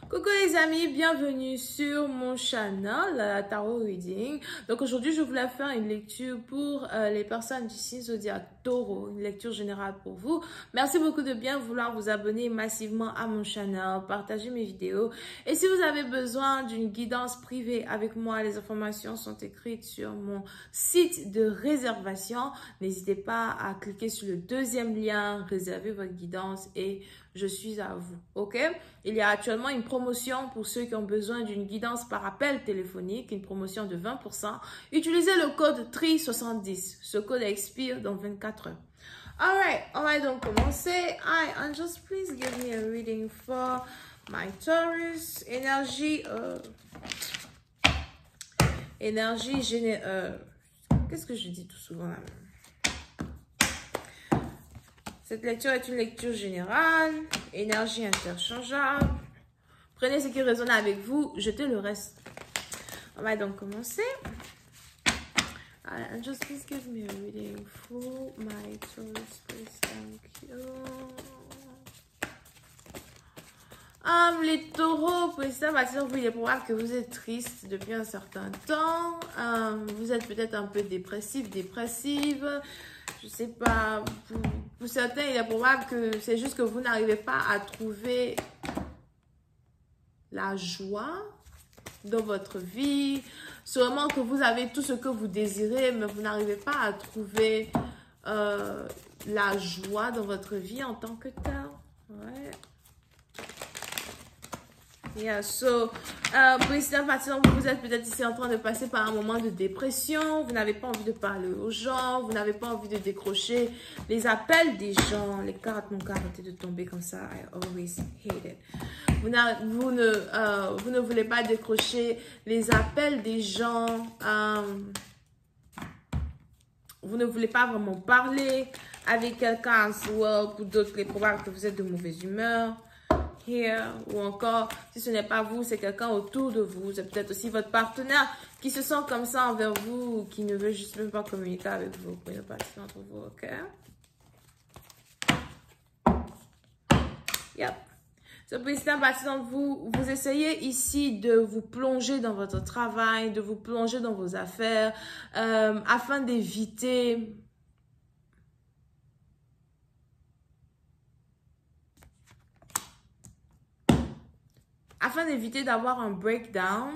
Coucou les amis, bienvenue sur mon channel Tarot Reading. Donc aujourd'hui je voulais faire une lecture pour les personnes du signe zodiaque Taureau, une lecture générale pour vous. Merci beaucoup de bien vouloir vous abonner massivement à mon channel, partager mes vidéos. Et si vous avez besoin d'une guidance privée avec moi, les informations sont écrites sur mon site de réservation. N'hésitez pas à cliquer sur le deuxième lien, réserver votre guidance et je suis à vous, ok? Il y a actuellement une promotion pour ceux qui ont besoin d'une guidance par appel téléphonique, une promotion de 20%. Utilisez le code TRI70. Ce code expire dans 24 heures. Alright, on va donc commencer. Hi, angels, please give me a reading for my Taurus. Énergie générale. Qu'est-ce que je dis tout souvent là? Cette lecture est une lecture générale, énergie interchangeable. Prenez ce qui résonne avec vous, jetez le reste. On va donc commencer. And just please give me a reading for my Taurus, please. Thank you. Les taureaux, pour l'instant, il est probable que vous êtes triste depuis un certain temps. Vous êtes peut-être un peu dépressive. Je sais pas, pour certains, il est probable que c'est juste que vous n'arrivez pas à trouver la joie dans votre vie. Sûrement que vous avez tout ce que vous désirez, mais vous n'arrivez pas à trouver la joie dans votre vie en tant que tel. Ouais. Yeah, so, pour certaines personnes, vous êtes peut-être ici en train de passer par un moment de dépression, vous n'avez pas envie de parler aux gens, vous n'avez pas envie de décrocher les appels des gens. Les cartes n'ont qu'à arrêter de tomber comme ça. I always hate it. Vous ne voulez pas décrocher les appels des gens. Vous ne voulez pas vraiment parler avec quelqu'un. Pour d'autres, il est probable que vous êtes de mauvaise humeur. Here, ou encore, si ce n'est pas vous, c'est quelqu'un autour de vous. C'est peut-être aussi votre partenaire qui se sent comme ça envers vous, ou qui ne veut juste même pas communiquer avec vous. Vous pouvez passer entre vous, ok? Yep. Ce président bâtiment, vous essayez ici de vous plonger dans votre travail, de vous plonger dans vos affaires, afin d'éviter d'avoir un breakdown.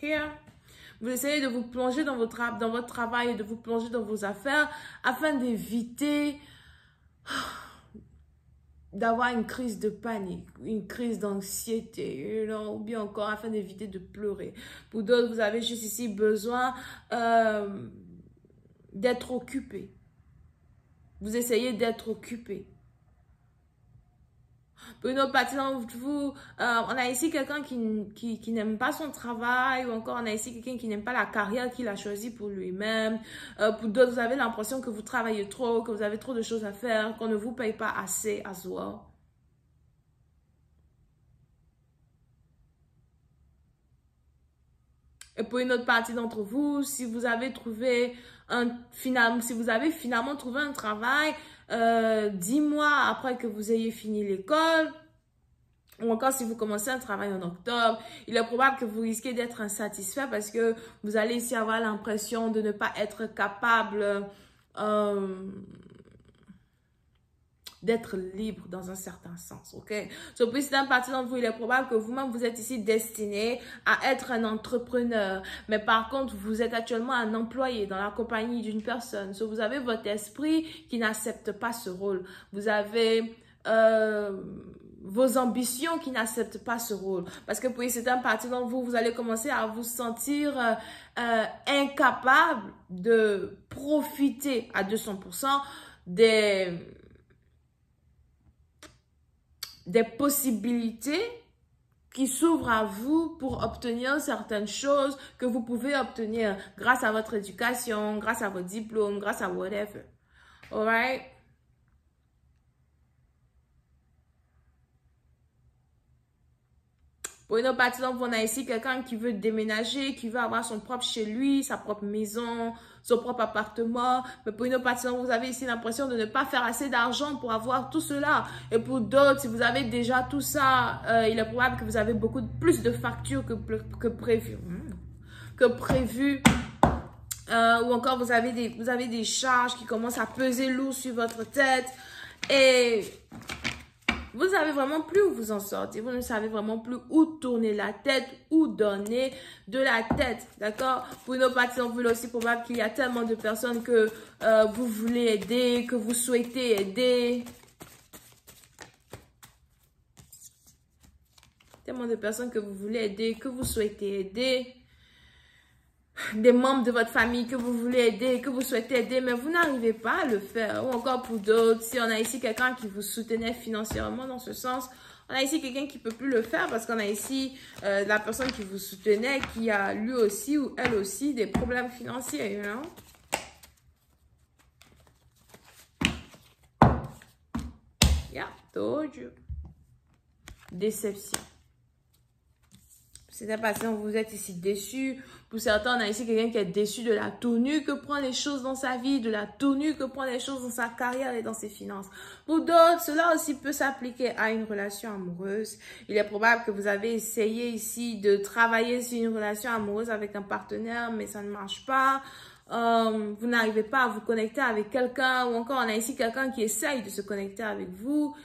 Here. Vous essayez de vous plonger dans votre travail et de vous plonger dans vos affaires afin d'éviter d'avoir une crise de panique, une crise d'anxiété, ou bien encore afin d'éviter de pleurer. Pour d'autres, vous avez juste ici besoin d'être occupé. Vous essayez d'être occupé. Pour une autre partie d'entre vous, on a ici quelqu'un qui n'aime pas son travail, ou encore on a ici quelqu'un qui n'aime pas la carrière qu'il a choisie pour lui-même. Pour d'autres, vous avez l'impression que vous travaillez trop, que vous avez trop de choses à faire, qu'on ne vous paye pas assez as well. Et pour une autre partie d'entre vous, si vous avez finalement trouvé un travail 10 mois après que vous ayez fini l'école, ou encore si vous commencez un travail en octobre, il est probable que vous risquez d'être insatisfait parce que vous allez ici avoir l'impression de ne pas être capable d'être libre dans un certain sens, ok? So, pour certaines parties d'entre vous, il est probable que vous-même, vous êtes ici destiné à être un entrepreneur. Mais par contre, vous êtes actuellement un employé dans la compagnie d'une personne. So, vous avez votre esprit qui n'accepte pas ce rôle. Vous avez vos ambitions qui n'acceptent pas ce rôle. Parce que pour certaines parties d'entre vous, vous allez commencer à vous sentir incapable de profiter à 200% des possibilités qui s'ouvrent à vous pour obtenir certaines choses que vous pouvez obtenir grâce à votre éducation, grâce à votre diplôme, grâce à whatever. Alright? Pour une autre partie d'entre vous, on a ici quelqu'un qui veut déménager, qui veut avoir son propre chez lui, sa propre maison, son propre appartement. Mais pour une autre partie d'entre vous, vous avez ici l'impression de ne pas faire assez d'argent pour avoir tout cela. Et pour d'autres, si vous avez déjà tout ça, il est probable que vous avez beaucoup plus de factures que prévu. Ou encore vous avez des charges qui commencent à peser lourd sur votre tête. Et vous savez vraiment plus où vous en sortir. Vous ne savez vraiment plus où tourner la tête, où donner de la tête. D'accord? Pour une autre partie, on veut aussi probable qu'il y a tellement de personnes que vous voulez aider, que vous souhaitez aider. Tellement de personnes que vous voulez aider, que vous souhaitez aider. Des membres de votre famille que vous voulez aider, que vous souhaitez aider, mais vous n'arrivez pas à le faire. Ou encore pour d'autres, si on a ici quelqu'un qui vous soutenait financièrement dans ce sens, on a ici quelqu'un qui ne peut plus le faire parce qu'on a ici la personne qui vous soutenait qui a lui aussi ou elle aussi des problèmes financiers, you know? Yeah, told you. Déception. C'est parce que vous êtes ici déçu. Pour certains, on a ici quelqu'un qui est déçu de la tournure que prend les choses dans sa vie, de la tournure que prend les choses dans sa carrière et dans ses finances. Pour d'autres, cela aussi peut s'appliquer à une relation amoureuse. Il est probable que vous avez essayé ici de travailler sur une relation amoureuse avec un partenaire, mais ça ne marche pas. Vous n'arrivez pas à vous connecter avec quelqu'un, ou encore on a ici quelqu'un qui essaye de se connecter avec vous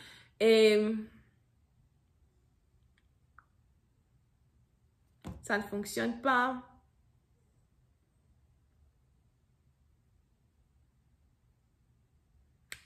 et ça ne fonctionne pas.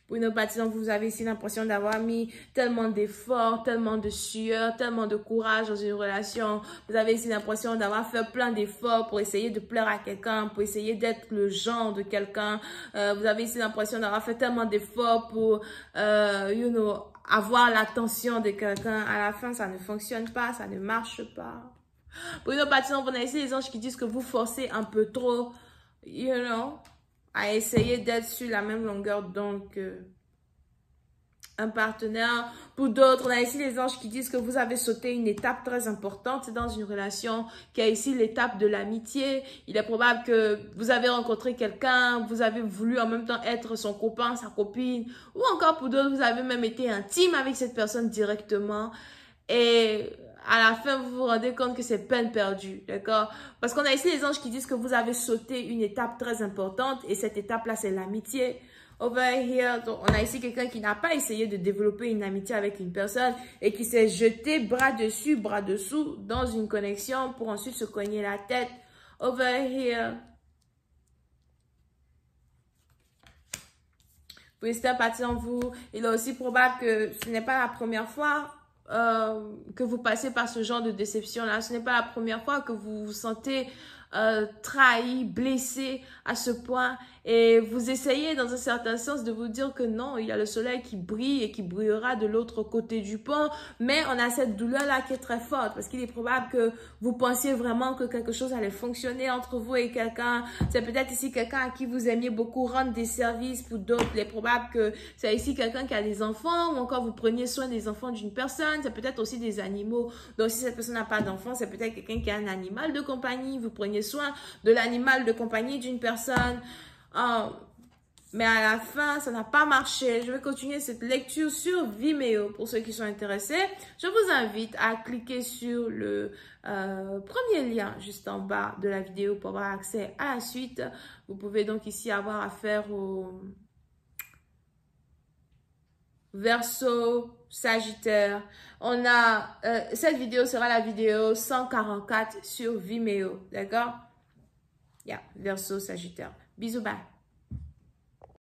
Pour une autre partie, donc vous avez ici l'impression d'avoir mis tellement d'efforts, tellement de sueur, tellement de courage dans une relation. Vous avez ici l'impression d'avoir fait plein d'efforts pour essayer de plaire à quelqu'un, pour essayer d'être le genre de quelqu'un. Vous avez ici l'impression d'avoir fait tellement d'efforts pour, avoir l'attention de quelqu'un. À la fin, ça ne fonctionne pas, ça ne marche pas. Pour une autre partie, on a ici les anges qui disent que vous forcez un peu trop, à essayer d'être sur la même longueur d'onde que un partenaire. Pour d'autres, on a ici les anges qui disent que vous avez sauté une étape très importante dans une relation, qui est ici l'étape de l'amitié. Il est probable que vous avez rencontré quelqu'un, vous avez voulu en même temps être son copain, sa copine, ou encore pour d'autres, vous avez même été intime avec cette personne directement. Et à la fin, vous vous rendez compte que c'est peine perdue, d'accord? Parce qu'on a ici les anges qui disent que vous avez sauté une étape très importante et cette étape-là, c'est l'amitié. Over here, donc on a ici quelqu'un qui n'a pas essayé de développer une amitié avec une personne et qui s'est jeté bras dessus, bras dessous dans une connexion pour ensuite se cogner la tête. Over here. Pour certaines parties en vous, il est aussi probable que ce n'est pas la première fois que vous passez par ce genre de déception-là. Ce n'est pas la première fois que vous vous sentez trahi, blessé à ce point et vous essayez dans un certain sens de vous dire que non, il y a le soleil qui brille et qui brillera de l'autre côté du pont, mais on a cette douleur-là qui est très forte parce qu'il est probable que vous pensiez vraiment que quelque chose allait fonctionner entre vous et quelqu'un. C'est peut-être ici quelqu'un à qui vous aimiez beaucoup rendre des services. Pour d'autres, il est probable que c'est ici quelqu'un qui a des enfants ou encore vous preniez soin des enfants d'une personne. C'est peut-être aussi des animaux. Donc si cette personne n'a pas d'enfants, c'est peut-être quelqu'un qui a un animal de compagnie. Vous preniez soin de l'animal de compagnie d'une personne. Mais à la fin, ça n'a pas marché. Je vais continuer cette lecture sur Vimeo. Pour ceux qui sont intéressés, je vous invite à cliquer sur le premier lien juste en bas de la vidéo pour avoir accès à la suite. Vous pouvez donc ici avoir affaire au Verseau, Sagittaire. On a cette vidéo sera la vidéo 144 sur Vimeo, d'accord? Yeah, Verseau, Sagittaire. Bisous, bye.